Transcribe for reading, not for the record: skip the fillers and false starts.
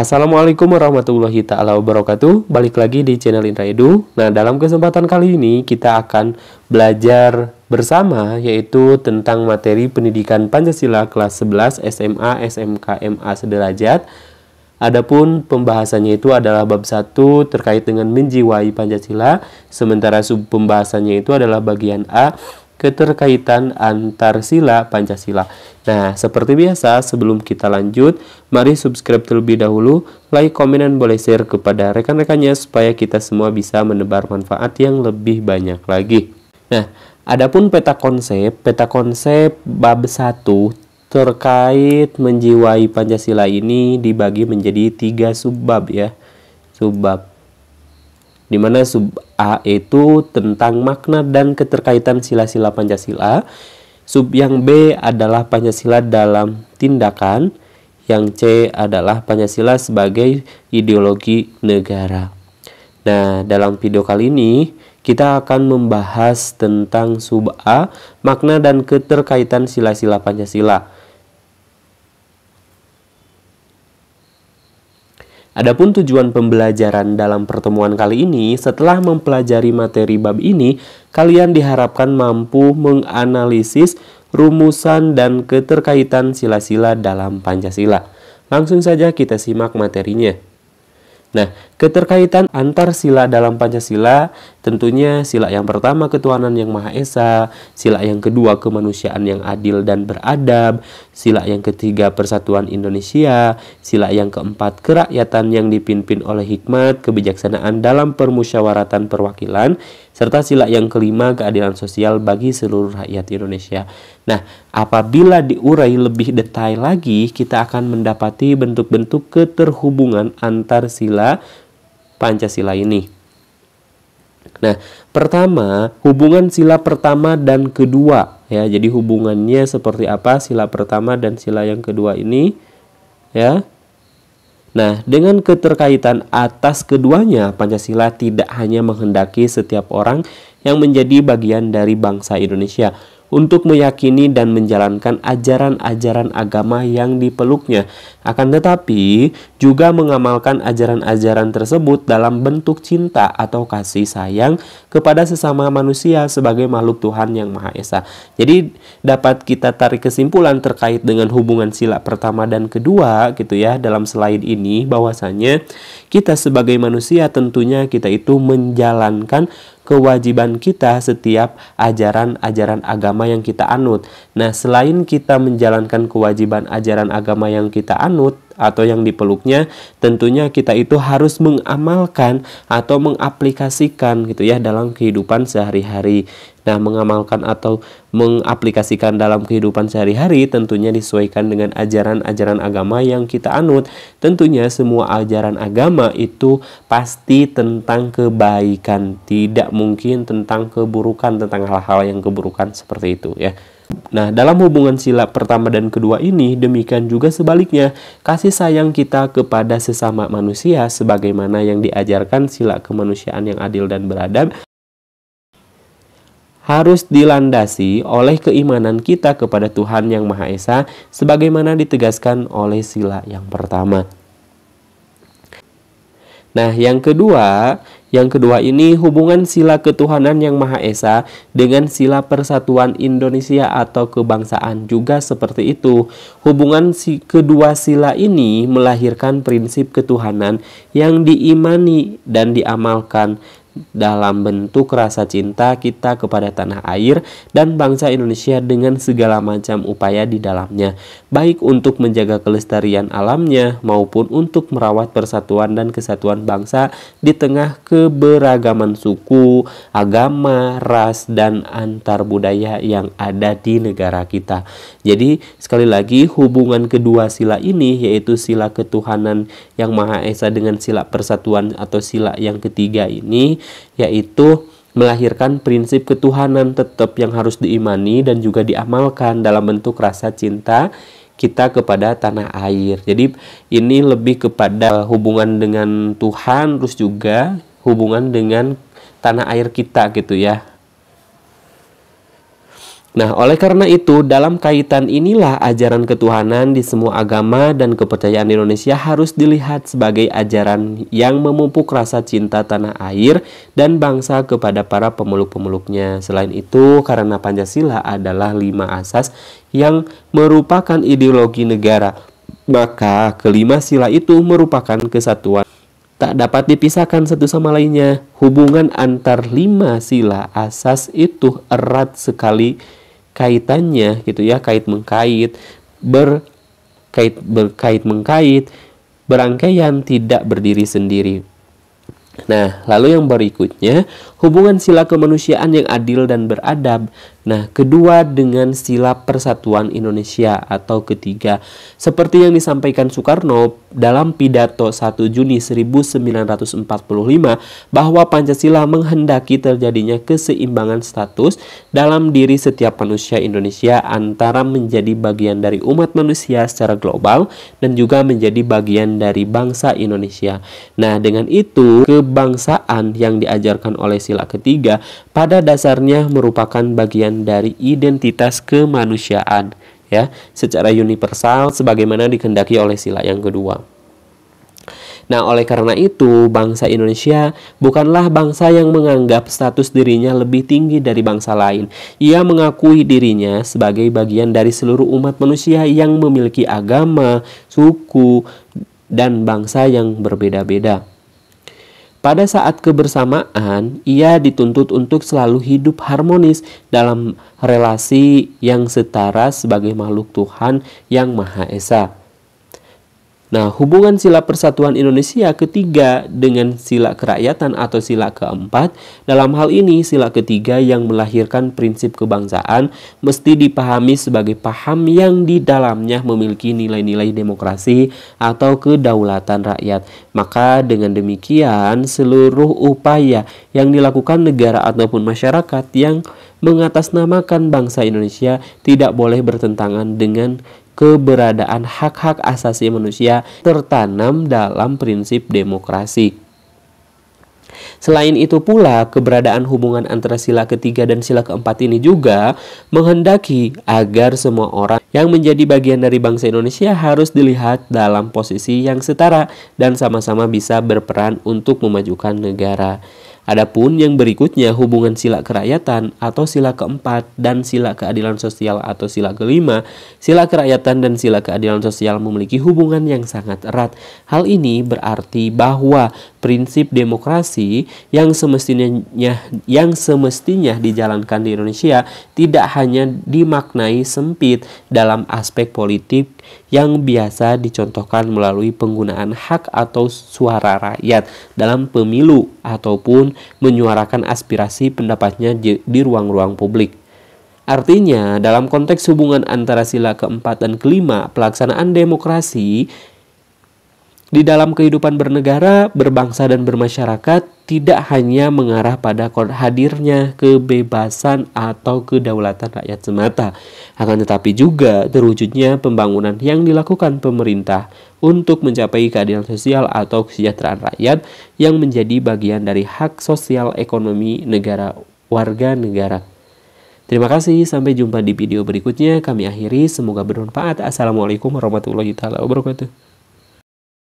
Assalamualaikum warahmatullahi ta'ala wabarakatuh. Balik lagi di channel Indra Edu. Nah, dalam kesempatan kali ini kita akan belajar bersama yaitu tentang materi pendidikan Pancasila kelas 11 SMA, SMK, MA sederajat. Adapun pembahasannya itu adalah bab 1 terkait dengan menjiwai Pancasila, sementara sub pembahasannya itu adalah bagian A, keterkaitan antar sila Pancasila. Nah, seperti biasa, sebelum kita lanjut, mari subscribe terlebih dahulu, like, komen, dan boleh share kepada rekan-rekannya supaya kita semua bisa menebar manfaat yang lebih banyak lagi. Nah, adapun peta konsep bab 1 terkait menjiwai Pancasila ini dibagi menjadi 3 subbab ya. Subbab. Di mana sub A itu tentang makna dan keterkaitan sila-sila Pancasila. Sub yang B adalah Pancasila dalam tindakan. Yang C adalah Pancasila sebagai ideologi negara. Nah, dalam video kali ini kita akan membahas tentang sub A, makna dan keterkaitan sila-sila Pancasila. Adapun tujuan pembelajaran dalam pertemuan kali ini, setelah mempelajari materi bab ini, kalian diharapkan mampu menganalisis rumusan dan keterkaitan sila-sila dalam Pancasila. Langsung saja kita simak materinya. Nah, keterkaitan antar sila dalam Pancasila tentunya sila yang pertama ketuhanan yang Maha Esa, sila yang kedua kemanusiaan yang adil dan beradab, sila yang ketiga persatuan Indonesia, sila yang keempat kerakyatan yang dipimpin oleh hikmat, kebijaksanaan dalam permusyawaratan perwakilan, serta sila yang kelima keadilan sosial bagi seluruh rakyat Indonesia. Nah, apabila diurai lebih detail lagi, kita akan mendapati bentuk-bentuk keterhubungan antar sila Pancasila ini. Nah, pertama, hubungan sila pertama dan kedua ya. Jadi hubungannya seperti apa sila pertama dan sila yang kedua ini ya. Nah, dengan keterkaitan atas keduanya, Pancasila tidak hanya menghendaki setiap orang yang menjadi bagian dari bangsa Indonesia untuk meyakini dan menjalankan ajaran-ajaran agama yang dipeluknya, akan tetapi juga mengamalkan ajaran-ajaran tersebut dalam bentuk cinta atau kasih sayang kepada sesama manusia sebagai makhluk Tuhan yang Maha Esa. Jadi dapat kita tarik kesimpulan terkait dengan hubungan sila pertama dan kedua gitu ya dalam slide ini, bahwasanya kita sebagai manusia tentunya kita itu menjalankan kewajiban kita setiap ajaran-ajaran agama yang kita anut. Nah, selain kita menjalankan kewajiban ajaran agama yang kita anut atau yang dipeluknya, tentunya kita itu harus mengamalkan atau mengaplikasikan gitu ya dalam kehidupan sehari-hari. Nah, mengamalkan atau mengaplikasikan dalam kehidupan sehari-hari tentunya disesuaikan dengan ajaran-ajaran agama yang kita anut. Tentunya semua ajaran agama itu pasti tentang kebaikan, tidak mungkin tentang keburukan, tentang hal-hal yang keburukan seperti itu ya. Nah, dalam hubungan sila pertama dan kedua ini, demikian juga sebaliknya, kasih sayang kita kepada sesama manusia sebagaimana yang diajarkan sila kemanusiaan yang adil dan beradab harus dilandasi oleh keimanan kita kepada Tuhan yang Maha Esa sebagaimana ditegaskan oleh sila yang pertama. Nah, yang kedua ini hubungan sila ketuhanan yang Maha Esa dengan sila persatuan Indonesia atau kebangsaan juga seperti itu. Hubungan kedua sila ini melahirkan prinsip ketuhanan yang diimani dan diamalkan dalam bentuk rasa cinta kita kepada tanah air dan bangsa Indonesia dengan segala macam upaya di dalamnya, baik untuk menjaga kelestarian alamnya maupun untuk merawat persatuan dan kesatuan bangsa di tengah keberagaman suku, agama, ras, dan antar budaya yang ada di negara kita. Jadi sekali lagi hubungan kedua sila ini yaitu sila ketuhanan yang Maha Esa dengan sila persatuan atau sila yang ketiga ini yaitu melahirkan prinsip ketuhanan tetap yang harus diimani dan juga diamalkan dalam bentuk rasa cinta kita kepada tanah air. Jadi ini lebih kepada hubungan dengan Tuhan, terus juga hubungan dengan tanah air kita gitu ya. Nah, oleh karena itu, dalam kaitan inilah ajaran ketuhanan di semua agama dan kepercayaan Indonesia harus dilihat sebagai ajaran yang memupuk rasa cinta tanah air dan bangsa kepada para pemeluk-pemeluknya. Selain itu, karena Pancasila adalah 5 asas yang merupakan ideologi negara, maka kelima sila itu merupakan kesatuan. Tak dapat dipisahkan satu sama lainnya. Hubungan antar 5 sila asas itu erat sekali kaitannya gitu ya, kait mengkait, berkait mengkait, berangkaian, tidak berdiri sendiri. Nah, lalu yang berikutnya, hubungan sila kemanusiaan yang adil dan beradab. Nah, kedua dengan sila persatuan Indonesia atau ketiga. Seperti yang disampaikan Soekarno dalam pidato 1 Juni 1945 bahwa Pancasila menghendaki terjadinya keseimbangan status dalam diri setiap manusia Indonesia antara menjadi bagian dari umat manusia secara global dan juga menjadi bagian dari bangsa Indonesia. Nah, dengan itu kebangsaan yang diajarkan oleh sila ketiga pada dasarnya merupakan bagian dari identitas kemanusiaan ya, secara universal sebagaimana dikehendaki oleh sila yang kedua. Nah, oleh karena itu, bangsa Indonesia bukanlah bangsa yang menganggap status dirinya lebih tinggi dari bangsa lain. Ia mengakui dirinya sebagai bagian dari seluruh umat manusia yang memiliki agama, suku, dan bangsa yang berbeda-beda. Pada saat kebersamaan, ia dituntut untuk selalu hidup harmonis dalam relasi yang setara sebagai makhluk Tuhan yang Maha Esa. Nah, hubungan sila persatuan Indonesia ketiga dengan sila kerakyatan atau sila keempat, dalam hal ini sila ketiga yang melahirkan prinsip kebangsaan mesti dipahami sebagai paham yang di dalamnya memiliki nilai-nilai demokrasi atau kedaulatan rakyat. Maka dengan demikian seluruh upaya yang dilakukan negara ataupun masyarakat yang mengatasnamakan bangsa Indonesia tidak boleh bertentangan dengan keberadaan hak-hak asasi manusia tertanam dalam prinsip demokrasi. Selain itu pula, keberadaan hubungan antara sila ketiga dan sila keempat ini juga menghendaki agar semua orang yang menjadi bagian dari bangsa Indonesia harus dilihat dalam posisi yang setara dan sama-sama bisa berperan untuk memajukan negara. Adapun yang berikutnya, hubungan sila kerakyatan atau sila keempat dan sila keadilan sosial atau sila kelima. Sila kerakyatan dan sila keadilan sosial memiliki hubungan yang sangat erat. Hal ini berarti bahwa prinsip demokrasi yang semestinya dijalankan di Indonesia tidak hanya dimaknai sempit dalam aspek politik yang biasa dicontohkan melalui penggunaan hak atau suara rakyat dalam pemilu ataupun menyuarakan aspirasi pendapatnya di ruang-ruang publik. Artinya, dalam konteks hubungan antara sila keempat dan kelima, pelaksanaan demokrasi di dalam kehidupan bernegara, berbangsa, dan bermasyarakat tidak hanya mengarah pada hadirnya kebebasan atau kedaulatan rakyat semata, akan tetapi juga terwujudnya pembangunan yang dilakukan pemerintah untuk mencapai keadilan sosial atau kesejahteraan rakyat yang menjadi bagian dari hak sosial ekonomi negara warga negara. Terima kasih, sampai jumpa di video berikutnya. Kami akhiri, semoga bermanfaat. Assalamualaikum warahmatullahi wabarakatuh.